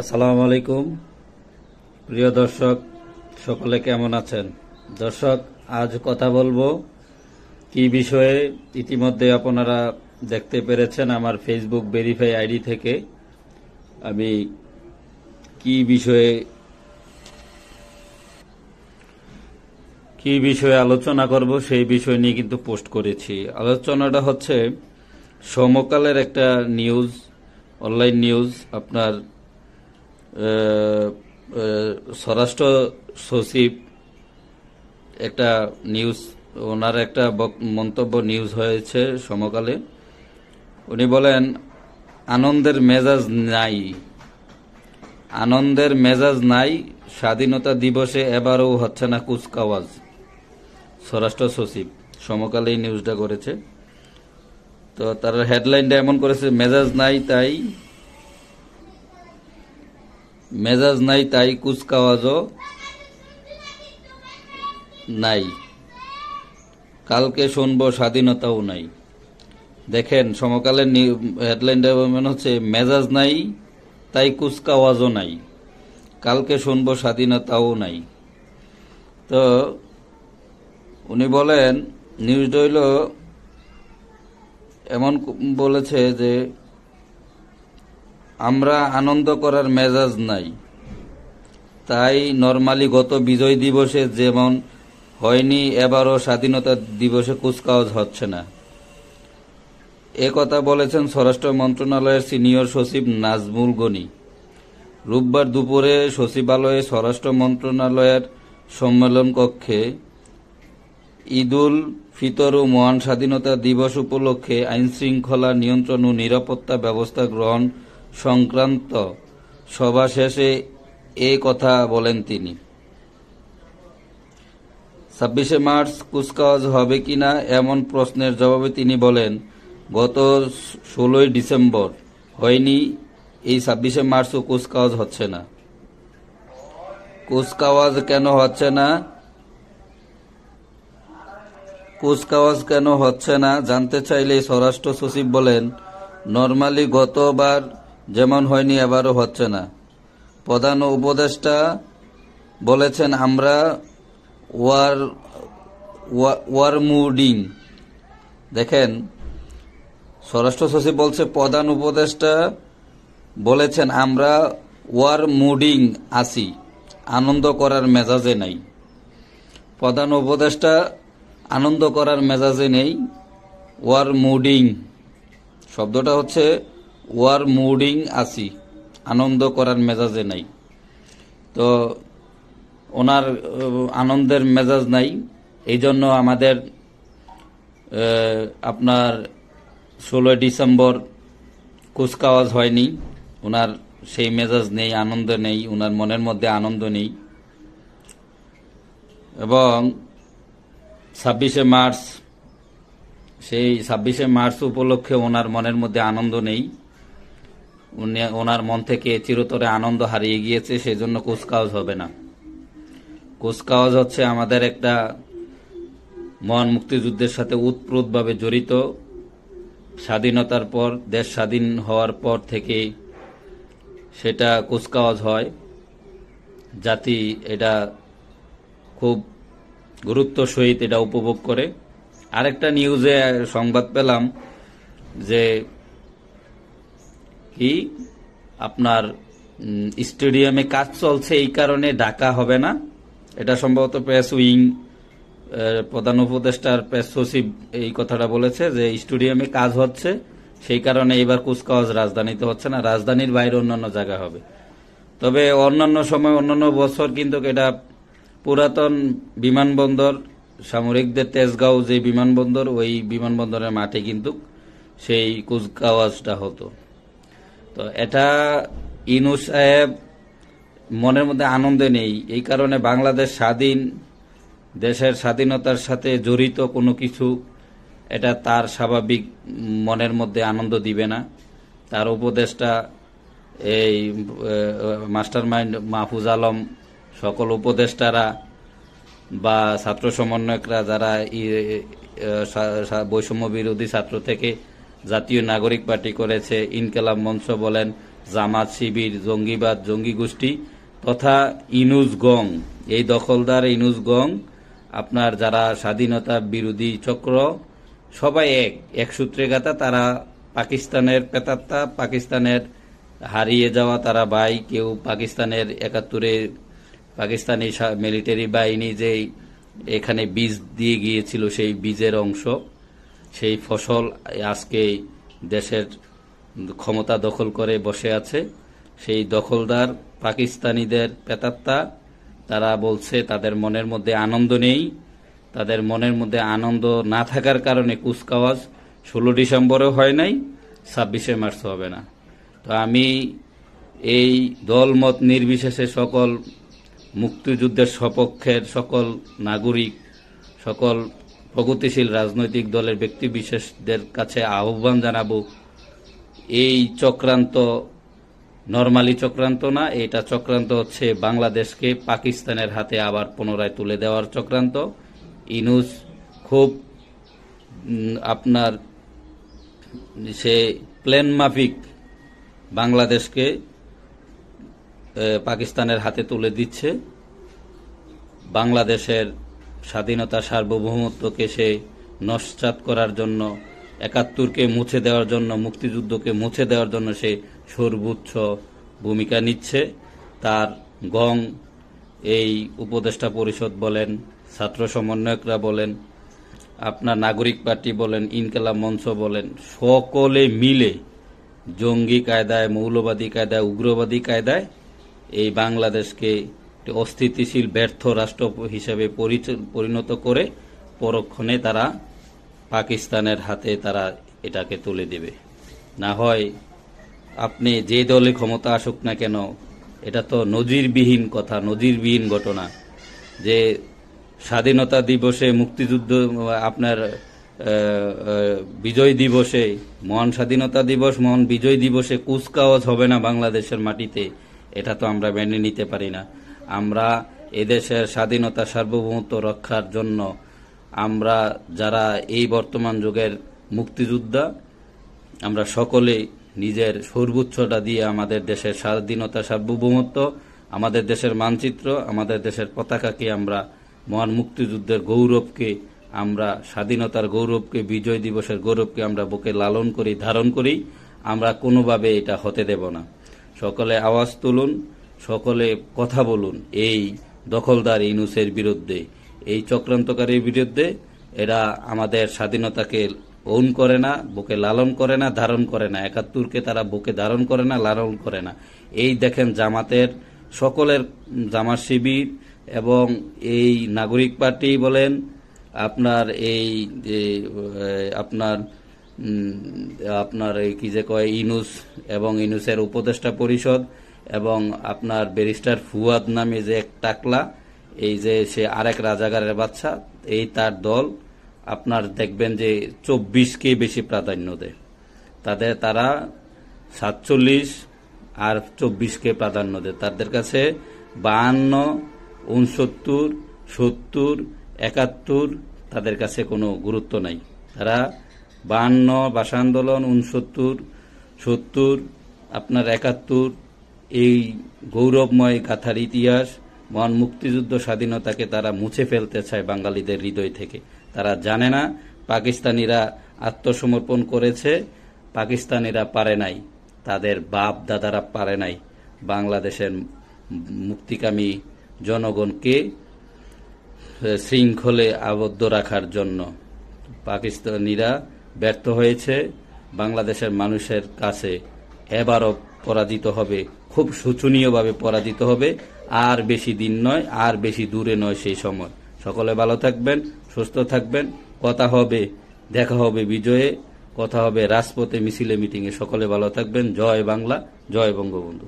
আসসালামু আলাইকুম প্রিয় দর্শক, সকলে কেমন আছেন? দর্শক, আজ কথা বলবো কি বিষয়ে ইতিমধ্যে আপনারা দেখতে পেরেছেন আমার ফেসবুক ভেরিফাই আইডি থেকে। আমি কি বিষয়ে আলোচনা করব সেই বিষয় নিয়ে কিন্তু পোস্ট করেছি। আলোচনাটা হচ্ছে সমকালের একটা নিউজ, অনলাইন নিউজ। আপনার স্বরাষ্ট্র সচিব একটা নিউজ, ওনার একটা মন্তব্য নিউজ হয়েছে সমকালে। উনি বলেন আনন্দের মেজাজ নাই, স্বাধীনতা দিবসে এবারও হচ্ছে না কুচকাওয়াজ। স্বরাষ্ট্র সচিব সমকালে এই নিউজটা করেছে। তো তার হেডলাইনটা এমন করেছে, মেজাজ নাই তাই কুচকাওয়াজও নাই, কালকে শুনবো স্বাধীনতাও নাই। দেখেন সমকালের হেডলাইনটা মনে হচ্ছে মেজাজ নাই তাই কুচকাওয়াজও নাই, কালকে শুনবো স্বাধীনতাও নাই। তো উনি বলেন, নিউজটা হইল এমন বলেছে যে আমরা আনন্দ করার মেজাজ নাই, তাই নরমালি গত বিজয় দিবসে যেমন হয়নি এবারও স্বাধীনতা দিবসে কুচকাওয়াজ হচ্ছে না। এ কথা বলেছেন স্বরাষ্ট্র মন্ত্রণালয়ের সিনিয়র সচিব নাজমুল গনি রোববার দুপুরে সচিবালয়ে স্বরাষ্ট্র মন্ত্রণালয়ের সম্মেলন কক্ষে ঈদুল ফিতর ও মহান স্বাধীনতা দিবস উপলক্ষে আইনশৃঙ্খলা নিয়ন্ত্রণ ও নিরাপত্তা ব্যবস্থা গ্রহণ সংক্রান্ত সভা শেষে এ কথা বলেন তিনি। 26শে মার্চ কুচকাওয়াজ হবে কিনা এমন প্রশ্নের জবাবে তিনি বলেন, গত 16ই ডিসেম্বর হয়নি, এই 26শে মার্চও কুচকাওয়াজ হচ্ছে না। কুচকাওয়াজ কেন হচ্ছে না জানতে চাইলে স্বরাষ্ট্র সচিব বলেন, নরমালি গতবার যেমন হয়নি এবারও হচ্ছে না। প্রধান উপদেষ্টা বলেছেন আমরা ওয়ারমুডিং। দেখেন, স্বরাষ্ট্র সচিব বলছে প্রধান উপদেষ্টা বলেছেন আমরা ওয়ারমুডিং আছি, আনন্দ করার মেজাজে নাই। প্রধান উপদেষ্টা আনন্দ করার মেজাজে নেই, ওয়ারমুডিং শব্দটা হচ্ছে ওয়ারমুডিং আছি, আনন্দ করার মেজাজে নাই। তো ওনার আনন্দের মেজাজ নাই, এই জন্য আমাদের আপনার 16 ডিসেম্বর কুচকাওয়াজ হয়নি। ওনার সেই মেজাজ নেই, আনন্দ নেই, ওনার মনের মধ্যে আনন্দ নেই। এবং 26শে মার্চ, সেই 26শে মার্চ উপলক্ষে ওনার মনের মধ্যে আনন্দ নেই। ওনার মন থেকে চিরতরে আনন্দ হারিয়ে গিয়েছে, সেই জন্য কুচকাওয়াজ হবে না। কুচকাওয়াজ হচ্ছে আমাদের একটা মহান মুক্তিযুদ্ধের সাথে ওতপ্রোতভাবে জড়িত। স্বাধীনতার পর, দেশ স্বাধীন হওয়ার পর থেকে সেটা কুচকাওয়াজ হয়। জাতি এটা খুব গুরুত্ব সহিত এটা উপভোগ করে। আরেকটা নিউজে সংবাদ পেলাম যে কি আপনার স্টেডিয়ামে কাজ চলছে, এই কারণে ঢাকা হবে না। এটা সম্ভবত প্রেস উইং, প্রধান উপদেষ্টার প্রেস সচিব এই কথাটা বলেছে যে স্টেডিয়ামে কাজ হচ্ছে, সেই কারণে এবার কুচকাওয়াজ রাজধানীতে হচ্ছে না, রাজধানীর বাইরে অন্যান্য জায়গা হবে। তবে অন্যান্য সময়, অন্যান্য বছর কিন্তু এটা পুরাতন বিমানবন্দর, সামরিকদের তেজগাঁও যে বিমানবন্দর, ওই বিমানবন্দরের মাঠে কিন্তু সেই কুচকাওয়াজটা হতো। তো এটা ইউনূস সাহেব মনের মধ্যে আনন্দ নেই, এই কারণে বাংলাদেশ স্বাধীন, দেশের স্বাধীনতার সাথে জড়িত কোনো কিছু এটা তার স্বাভাবিক মনের মধ্যে আনন্দ দিবে না। তার উপদেষ্টা এই মাস্টার মাইন্ড মাহফুজ আলম, সকল উপদেষ্টারা বা ছাত্র সমন্বয়করা যারা বৈষম্য বিরোধী ছাত্র থেকে জাতীয় নাগরিক পার্টি করেছে, ইনকেলাব মঞ্চ বলেন, জামাত শিবির, জঙ্গিবাদ, জঙ্গি গোষ্ঠী তথা ইনুস গং, এই দখলদার ইনুস গং, আপনার যারা স্বাধীনতা বিরোধী চক্র, সবাই এক সূত্রে গাঁথা। তারা পাকিস্তানের প্রেতাত্মা, পাকিস্তানের হারিয়ে যাওয়া তারা ভাই। কেউ পাকিস্তানের ৭১-এ পাকিস্তানি মিলিটারি বাহিনী যে এখানে বীজ দিয়ে গিয়েছিল, সেই বীজের অংশ, সেই ফসল আজকে দেশের ক্ষমতা দখল করে বসে আছে। সেই দখলদার পাকিস্তানিদের প্রেতাত্মা, তারা বলছে তাদের মনের মধ্যে আনন্দ নেই। তাদের মনের মধ্যে আনন্দ না থাকার কারণে কুচকাওয়াজ ১৬ ডিসেম্বরও হয় নাই, ২৬শে মার্চ হবে না। তো আমি এই দলমত নির্বিশেষে সকল মুক্তিযুদ্ধের সপক্ষের সকল নাগরিক, সকল প্রগতিশীল রাজনৈতিক দলের ব্যক্তিবিশেষদের কাছে আহ্বান জানাবো, এই চক্রান্ত নরমালি চক্রান্ত না, এটা চক্রান্ত হচ্ছে বাংলাদেশকে পাকিস্তানের হাতে আবার পুনরায় তুলে দেওয়ার চক্রান্ত। ইনুস খুব আপনার সে প্ল্যান মাফিক বাংলাদেশকে পাকিস্তানের হাতে তুলে দিচ্ছে। বাংলাদেশের স্বাধীনতা সার্বভৌমত্বকে সে নস্যাৎ করার জন্য, ৭১-কে মুছে দেওয়ার জন্য, মুক্তিযুদ্ধকে মুছে দেওয়ার জন্য সে সর্বোচ্চ ভূমিকা নিচ্ছে। তার গং, এই উপদেষ্টা পরিষদ বলেন, ছাত্র সমন্বয়করা বলেন, আপনার নাগরিক পার্টি বলেন, ইনকিলাব মঞ্চ বলেন, সকলে মিলে জঙ্গি কায়দায়, মৌলবাদী কায়দায়, উগ্রবাদী কায়দায় এই বাংলাদেশকে অস্থিতিশীল ব্যর্থ রাষ্ট্র হিসেবে পরিণত করে পরক্ষণে তারা পাকিস্তানের হাতে তারা এটাকে তুলে দেবে। না হয় আপনি যে দলে ক্ষমতা আসুক না কেন, এটা তো নজিরবিহীন কথা, নজিরবিহীন ঘটনা যে স্বাধীনতা দিবসে, মুক্তিযুদ্ধ আপনার বিজয় দিবসে, মহান স্বাধীনতা দিবস, মহান বিজয় দিবসে কুচকাওয়াজ হবে না বাংলাদেশের মাটিতে, এটা তো আমরা মেনে নিতে পারি না। আমরা এদেশের স্বাধীনতা সার্বভৌমত্ব রক্ষার জন্য আমরা যারা এই বর্তমান যুগের মুক্তিযোদ্ধা, আমরা সকলে নিজের সর্বোচ্চটা দিয়ে আমাদের দেশের স্বাধীনতা সার্বভৌমত্ব, আমাদের দেশের মানচিত্র, আমাদের দেশের পতাকাকে, আমরা মহান মুক্তিযুদ্ধের গৌরবকে, আমরা স্বাধীনতার গৌরবকে, বিজয় দিবসের গৌরবকে আমরা বুকে লালন করি, ধারণ করি। আমরা কোনোভাবে এটা হতে দেব না। সকলে আওয়াজ তুলুন, সকলে কথা বলুন এই দখলদার ইনুসের বিরুদ্ধে, এই চক্রান্তকারীর বিরুদ্ধে। এরা আমাদের স্বাধীনতাকে ওন করে না, বুকে লালন করে না, ধারণ করে না। ৭১-কে তারা বুকে ধারণ করে না, লালন করে না। এই দেখেন জামাতের সকলের, জামাত শিবির এবং এই নাগরিক পার্টি বলেন, আপনার এই আপনার এই কি যে কয় ইনুস এবং ইনুসের উপদেষ্টা পরিষদ এবং আপনার ব্যারিস্টার ফুয়াদ নামে যে এক টাকলা, এই যে সে আরেক রাজাগারের বাচ্চা, এই তার দল আপনার দেখবেন যে ২৪কে বেশি প্রাধান্য দেয়। তারা ৪৭ আর ২৪কে প্রাধান্য দেয়। তাদের কাছে ৫২, ৬৯, ৭০, ৭১ তাদের কাছে কোনো গুরুত্ব নাই। তারা ৫২ ভাষা আন্দোলন, ৬৯, ৭০, আপনার ৭১ এই গৌরবময় গাথার ইতিহাস, মহান মুক্তিযুদ্ধ, স্বাধীনতাকে তারা মুছে ফেলতে চায় বাঙালিদের হৃদয় থেকে। তারা জানে না পাকিস্তানিরা আত্মসমর্পণ করেছে, পাকিস্তানিরা পারে নাই, তাদের বাপ দাদারা পারে নাই বাংলাদেশের মুক্তিকামী জনগণকে শৃঙ্খলে আবদ্ধ রাখার জন্য। পাকিস্তানিরা ব্যর্থ হয়েছে, বাংলাদেশের মানুষের কাছে এবারও পরাজিত হবে, খুব শোচনীয়ভাবে পরাজিত হবে। আর বেশি দিন নয়, আর বেশি দূরে নয় সেই সময়। সকলে ভালো থাকবেন, সুস্থ থাকবেন। কথা হবে, দেখা হবে বিজয়ে, কথা হবে রাজপথে, মিছিলে, মিটিংয়ে। সকলে ভালো থাকবেন। জয় বাংলা, জয় বঙ্গবন্ধু।